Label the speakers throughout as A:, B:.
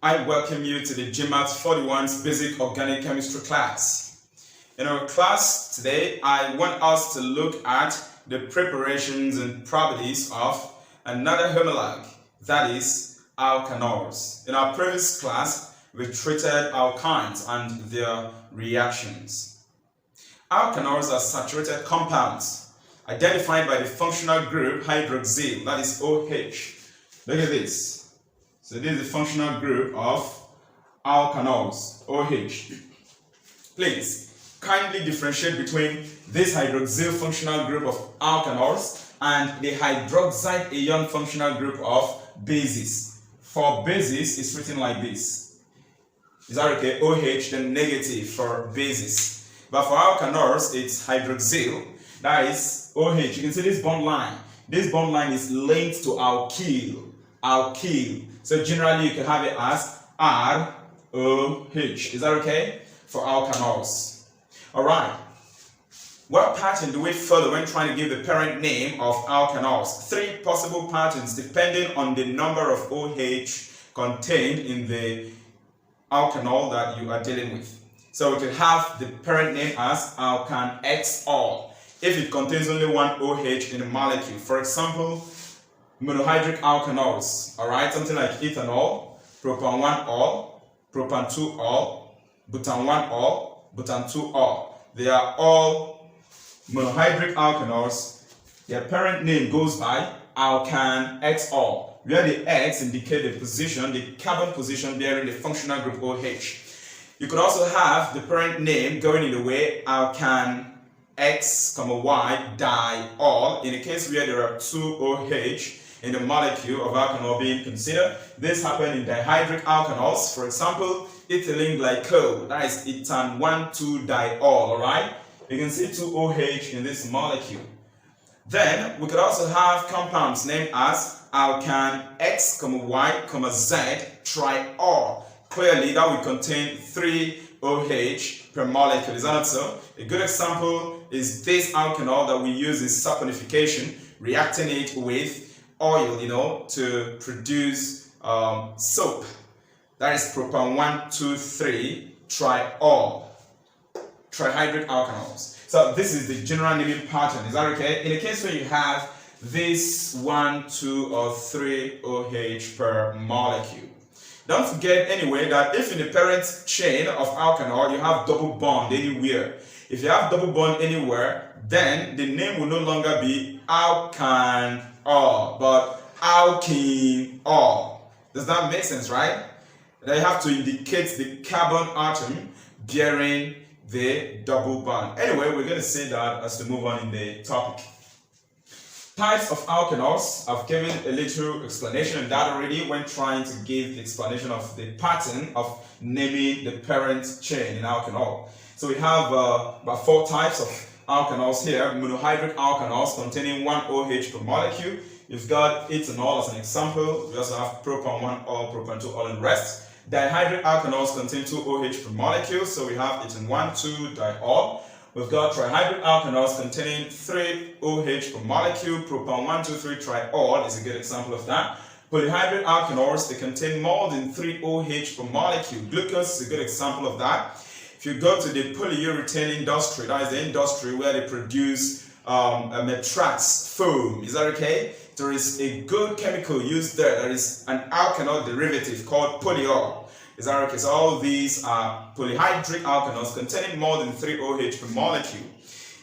A: I welcome you to the GMAT 41's Basic Organic Chemistry class. In our class today, I want us to look at the preparations and properties of another homologue, that is, alkanols. In our previous class, we treated alkynes and their reactions. Alkanols are saturated compounds identified by the functional group hydroxyl, that is OH. Look at this. So this is the functional group of alkanols, OH. Please, kindly differentiate between this hydroxyl functional group of alkanols and the hydroxide ion functional group of bases. For bases, it's written like this. Is that okay? OH, then negative for bases. But for alkanols, it's hydroxyl, that is OH. You can see this bond line. This bond line is linked to alkyl. Alkyl. So generally you can have it as ROH. Is that okay? For alkanols. Alright. What pattern do we follow when trying to give the parent name of alkanols? Three possible patterns depending on the number of OH contained in the alkanol that you are dealing with. So we can have the parent name as alkan XOL if it contains only one OH in the molecule. For example, monohydric alkanols, alright, something like ethanol, propan 1-ol, propan 2-ol, butan 1-ol, butan 2-ol. They are all monohydric alkanols. Their parent name goes by alkan XOL, where the X indicate the position, the carbon position bearing the functional group OH. You could also have the parent name going in the way alkan X, Y, diol, in the case where there are two OH in the molecule of alkanol being considered. This happens in dihydric alkanols, for example, ethylene glycol, that is ethan 1,2-diol, alright? You can see two OH in this molecule. Then we could also have compounds named as alkan X, Y, Z, triol. Clearly that will contain 3 OH per molecule, is that not so? A good example is this alkanol that we use in saponification, reacting it with oil, to produce soap. That is propan 1,2,3-triol, trihydric alkanols. So this is the general naming pattern. Is that okay? In the case where you have this 1, 2, or 3 OH per molecule. Don't forget anyway that if in the parent chain of alkanol you have double bond anywhere, if you have double bond anywhere, then the name will no longer be alkanol, but alkenol. Does that make sense, right? They have to indicate the carbon atom bearing the double bond. Anyway, we're going to say that as we move on in the topic. Types of alkanols. I've given a little explanation on that already when trying to give the explanation of the pattern of naming the parent chain in alkanol. So we have about 4 types of alkanols here. Monohydric alkanols containing 1 OH per molecule. You've got ethanol as an example. We also have propan 1-ol, propan 2-ol, and rest. Dihydric alkanols contain 2 OH per molecule. So we have ethan 1,2-diol. We've got trihydric alkanols containing 3 OH per molecule. Propan 1,2,3-triol is a good example of that. Polyhydric alkanols, they contain more than 3 OH per molecule. Glucose is a good example of that. If you go to the polyurethane industry, that is the industry where they produce a matrax foam, is that okay? There is a good chemical used there. There is an alkanol derivative called polyol. Is that okay? So all these are polyhydric alkanols containing more than 3 OH per molecule.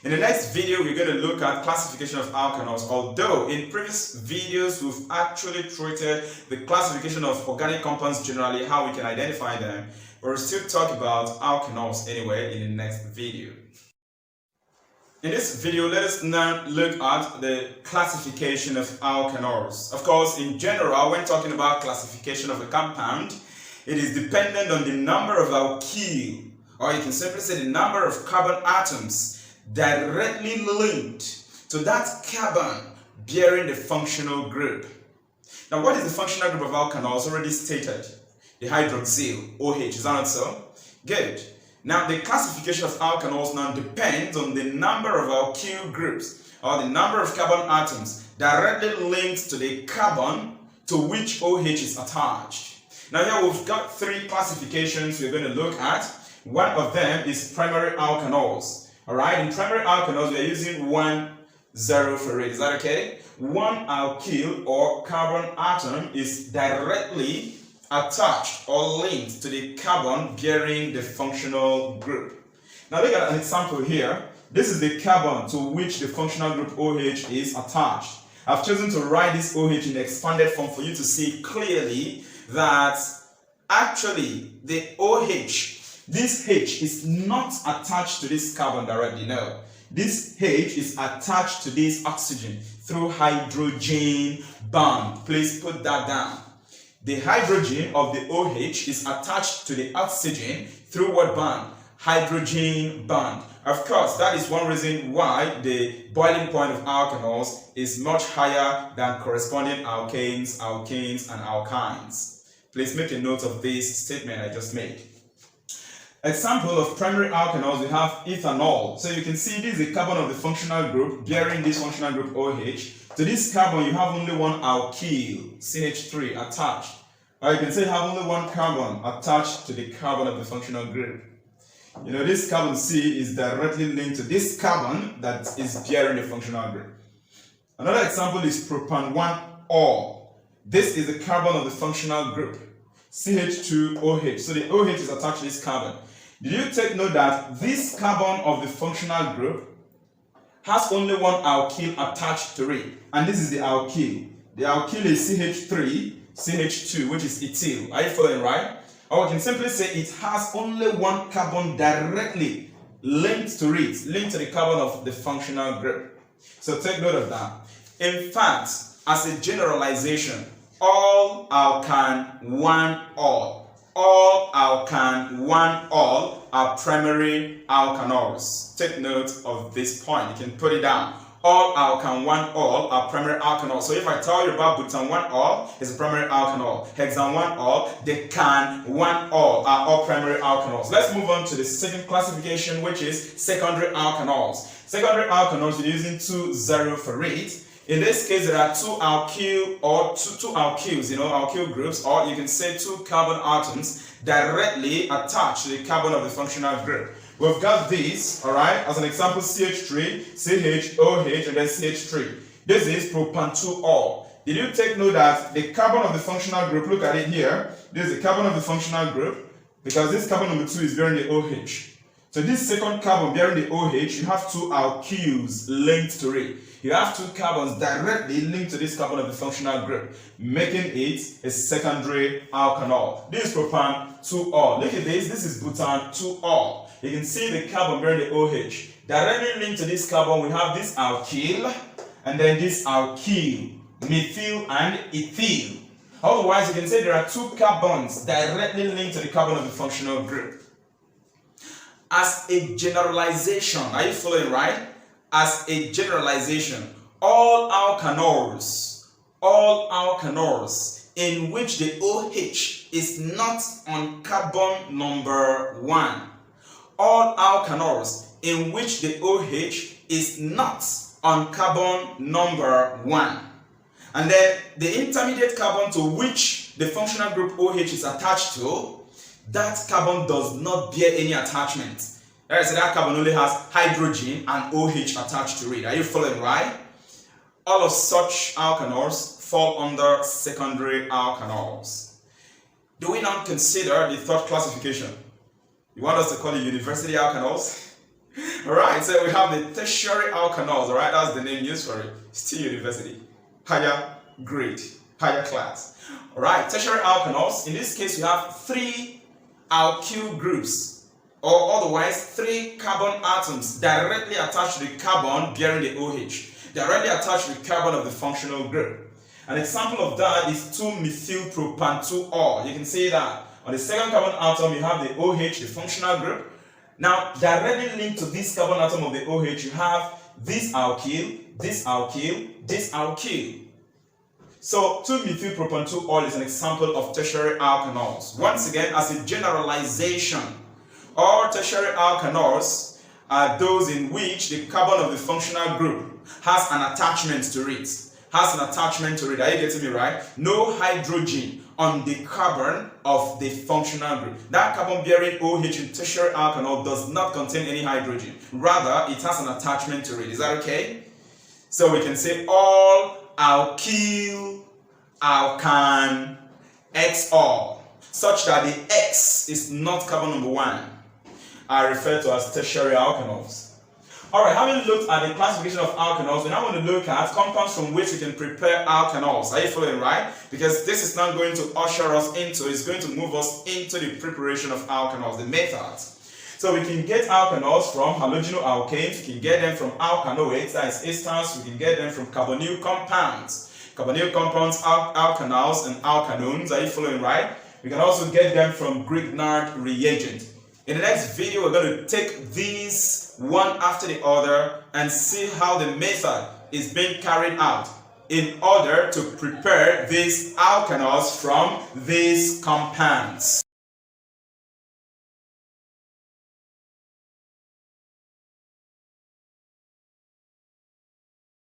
A: In the next video, we're going to look at classification of alkanols. Although in previous videos, we've actually treated the classification of organic compounds generally, how we can identify them. But we'll still talk about alkanols anyway in the next video. In this video, let us now look at the classification of alkanols. Of course, in general, when talking about classification of a compound, it is dependent on the number of alkyl, or you can simply say the number of carbon atoms directly linked to that carbon bearing the functional group. Now, what is the functional group of alkanols? Already stated. The hydroxyl, OH, is that not so? Good. Now, the classification of alkanols now depends on the number of alkyl groups, or the number of carbon atoms directly linked to the carbon to which OH is attached. Now here we've got three classifications we're going to look at. One of them is primary alkanols. Alright, in primary alkanols we are using 1,0 for it. Is that okay? One alkyl or carbon atom is directly attached or linked to the carbon bearing the functional group. Now look at an example here. This is the carbon to which the functional group OH is attached. I've chosen to write this OH in the expanded form for you to see clearly that actually the OH, this H is not attached to this carbon directly, no. This H is attached to this oxygen through hydrogen bond. Please put that down. The hydrogen of the OH is attached to the oxygen through what bond? Hydrogen bond. Of course, that is one reason why the boiling point of alkanols is much higher than corresponding alkanes, alkanes, and alkynes. Please make a note of this statement I just made. Example of primary alkanols, we have ethanol. So you can see this is a carbon of the functional group bearing this functional group OH. To this carbon, you have only one alkyl, CH3, attached. Or you can say you have only one carbon attached to the carbon of the functional group. You know, this carbon C is directly linked to this carbon that is bearing the functional group. Another example is propan-1-ol. This is the carbon of the functional group, CH2OH. So the OH is attached to this carbon. Did you take note that this carbon of the functional group has only one alkyl attached to it? And this is the alkyl. The alkyl is CH3, CH2, which is ethyl. Are you following, right? Or we can simply say it has only one carbon directly linked to it, linked to the carbon of the functional group. So take note of that. In fact, as a generalization, all alkan 1-ol, all alkan 1-ol are primary alkanols. Take note of this point. You can put it down. All alkan 1-ol are primary alkanols. So if I tell you about butan 1-ol, it's a primary alkanol. Hexan 1-ol, decan 1-ol are all primary alkanols. Let's move on to the second classification, which is secondary alkanols. Secondary alkanols, you're using 2,0 for it. In this case, there are two alkyl or two alkyls, alkyl groups, or you can say two carbon atoms directly attached to the carbon of the functional group. We've got these, alright, as an example, CH3, CHOH, and then CH3. This is propan-2-ol. Did you take note that the carbon of the functional group, look at it here, this is the carbon of the functional group, because this carbon number 2 is bearing the OH. So this second carbon bearing the OH, you have two alkyls linked to it. You have two carbons directly linked to this carbon of the functional group, making it a secondary alkanol. This is propan-2-ol. Look at this is butan-2-ol. You can see the carbon bearing the OH. Directly linked to this carbon, we have this alkyl, and then this alkyl, methyl and ethyl. Otherwise, you can say there are two carbons directly linked to the carbon of the functional group. As a generalization, are you following, right? As a generalization, all alkanols in which the OH is not on carbon number 1, all alkanols in which the OH is not on carbon number 1, and then the intermediate carbon to which the functional group OH is attached to, that carbon does not bear any attachment. So that carbon only has hydrogen and OH attached to it. Are you following, right? All of such alkanols fall under secondary alkanols. Do we now consider the third classification? You want us to call it university alkanols? Alright, so we have the tertiary alkanols, alright? That's the name used for it. Still university. Higher grade, higher class. Alright, tertiary alkanols. In this case, we have three alkyl groups, or otherwise three carbon atoms directly attached to the carbon bearing the OH, directly attached to the carbon of the functional group. An example of that is 2-methylpropan-2-ol. You can see that on the second carbon atom you have the OH, the functional group. Now directly linked to this carbon atom of the OH you have this alkyl, this alkyl, this alkyl. So 2-methylpropan-2-ol is an example of tertiary alkanols. Once again, as a generalization, all tertiary alkanols are those in which the carbon of the functional group has an attachment to it. Are you getting me right? No hydrogen on the carbon of the functional group. That carbon-bearing OH in tertiary alkanol does not contain any hydrogen. Rather, it has an attachment to it. Is that okay? So we can say all alkyl, alkan, XO, such that the X is not carbon number 1, are referred to as tertiary alkanols. Alright, having looked at the classification of alkanols, we now want to look at compounds from which we can prepare alkanols. Are you following, right? Because this is not going to usher us into, it's going to move us into the preparation of alkanols, the methods. So we can get alkanols from halogenoalkanes, we can get them from alkanoates, that is esters, we can get them from carbonyl compounds. Carbonyl compounds, alkanals and alkanones, are you following, right? We can also get them from Grignard reagent. In the next video, we're going to take these one after the other and see how the method is being carried out in order to prepare these alkanols from these compounds.